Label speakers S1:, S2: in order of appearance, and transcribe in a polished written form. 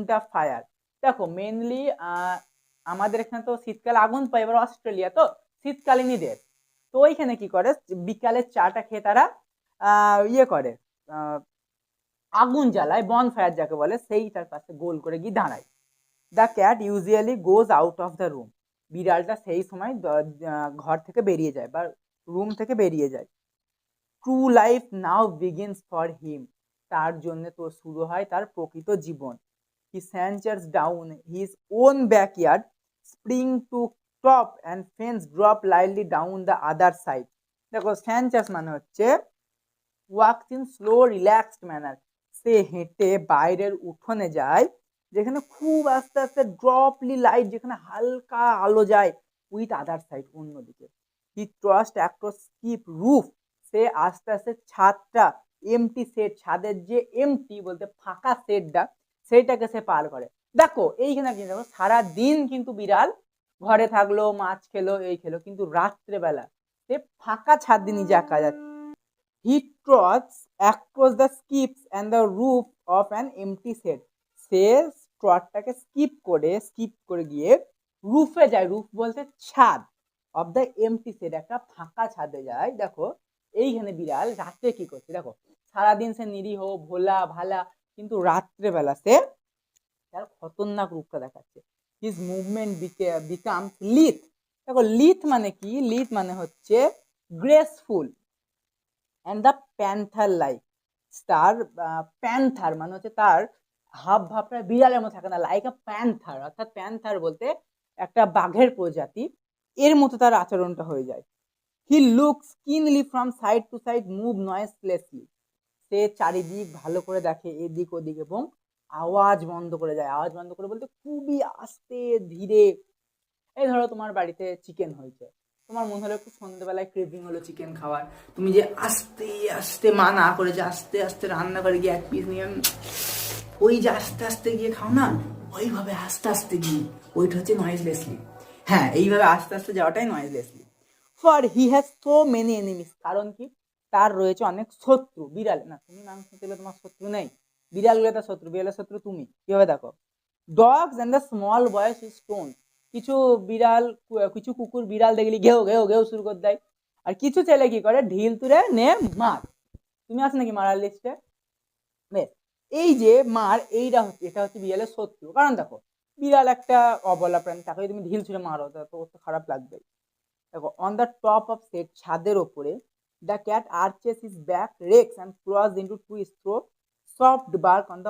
S1: The fire. দেখো mainly আমাদের এখানে তো শীতকালে আগুন পায়, এবার অস্ট্রেলিয়া তো শীতকালীনই দেশ। তো ওইখানে কি করে বিকালে চাটা খেয়ে তারা ইয়ে করে, আগুন জ্বালায়, বন ফায়ার যাকে বলে, সেইটার পাশে গোল করে গিয়ে দাঁড়ায়। The cat usually goes out of the room. বিড়ালটা সেই সময় ঘর থেকে বেরিয়ে যায় বা রুম থেকে বেরিয়ে যায়। True life now begins for him. তার জন্য তো শুরু হয় তার প্রকৃত জীবন। He saunters down his own backyard, spring to top and fence drop lightly down the other side. দেখো স্যাঞ্চার্স মানে হচ্ছে walks in slow relaxed manner. সে হেঁটে বাইরের উঠোনে যায় যেখানে খুব আস্তে আস্তে ড্রপলি লাইট, যেখানে হালকা আলো যায় উইথ আদার সাইড অন্যদিকে। হি ট্রাস্ট অ্যাক্রস স্কিপ রুফ। সে আস্তে আস্তে ছাদটা, এমটি সেট, ছাদের যে এমটি বলতে ফাঁকা সেটটা, সেইটাকে সে পার করে। দেখো এইখানে কি দেখো, সারা দিন কিন্তু বিড়াল ঘরে থাকলো, মাছ খেলো, এই খেলো, কিন্তু রাত্রেবেলা সে ফাঁকা ছাদ দিয়ে নিজে একা যাচ্ছে। He trots across the skips and the roof of an empty shed. সে ট্রটটাকে স্কিপ করে গিয়ে রুফে যায়, রুফ বলতে ছাদ, অফ দ্য এমটি সেড, একটা ফাঁকা ছাদে যায়। দেখো এইখানে বিড়াল রাত্রে কি করছে, দেখো সারাদিন সে নিরীহ ভোলা ভালা, কিন্তু রাত্রেবেলা সে তার খতরনাক রূপটা দেখাচ্ছে। His movement becomes Lyth. দেখো লিথ মানে কি, লিথ মানে হচ্ছে graceful and the panther like. তার প্যান্থার মানে হচ্ছে তার হাব ভাবটা বিড়ালের মতো থাকে না, লাইক আ প্যান্থার, অর্থাৎ প্যান্থার বলতে একটা বাঘের প্রজাতি, এর মতো তার আচরণটা হয়ে যায়। He looks keenly from side to side, move noiselessly. সে চারিদিক ভালো করে দেখে, এদিক ওদিক, এবং আওয়াজ বন্ধ করে যায়। আওয়াজ বন্ধ করে বলতে খুবই আস্তে ধীরে। এই ধরো তোমার বাড়িতে চিকেন হয়েছে, তোমার মনে হলো একটু সন্ধ্যেবেলায় ক্রেভিং হলো চিকেন খাওয়ার, তুমি যে আস্তে আস্তে মা না করে যে আস্তে আস্তে রান্না করে গিয়ে এক পিস নিয়ে ওই যে আস্তে আস্তে গিয়ে খাও না, ওইভাবে আস্তে আস্তে গিয়ে, ওইটা হচ্ছে নয়েজলেসলি। হ্যাঁ, এইভাবে আস্তে আস্তে যাওয়াটাই নয়েজলেসলি। For he has so many enemies. কারণ কি, তার রয়েছে অনেক শত্রু। বিড়াল না, তুমি মাংস খেলে তোমার শত্রু নেই, বিড়ালগুলো তার শত্রু, বিড়ালের শত্রু তুমি। কিভাবে দেখো, ডগস অ্যান্ড দ্য স্মল বয়েস স্টোন। কিছু বিড়াল, কিছু কুকুর বিড়াল দেখলি ঘেউ ঘেউ ঘেউ শুরু করে দেয়, আর কিছু ছেলে কি করে ঢিল তুলে নে মার। তুমি আছো নাকি মারার লিস্টে? বেশ, এই যে মার, এইটা হচ্ছে, এটা হচ্ছে বিড়ালের শত্রু। কারণ দেখো বিড়াল একটা অবলা প্রাণী, তাকে যদি তুমি ঢিল ছুঁড়ে মারো তো ওর তো খারাপ লাগবে। দেখো on the top of set, ছাদের ওপরে, the cat arches his back, Rex and cross into to straw soft bark on the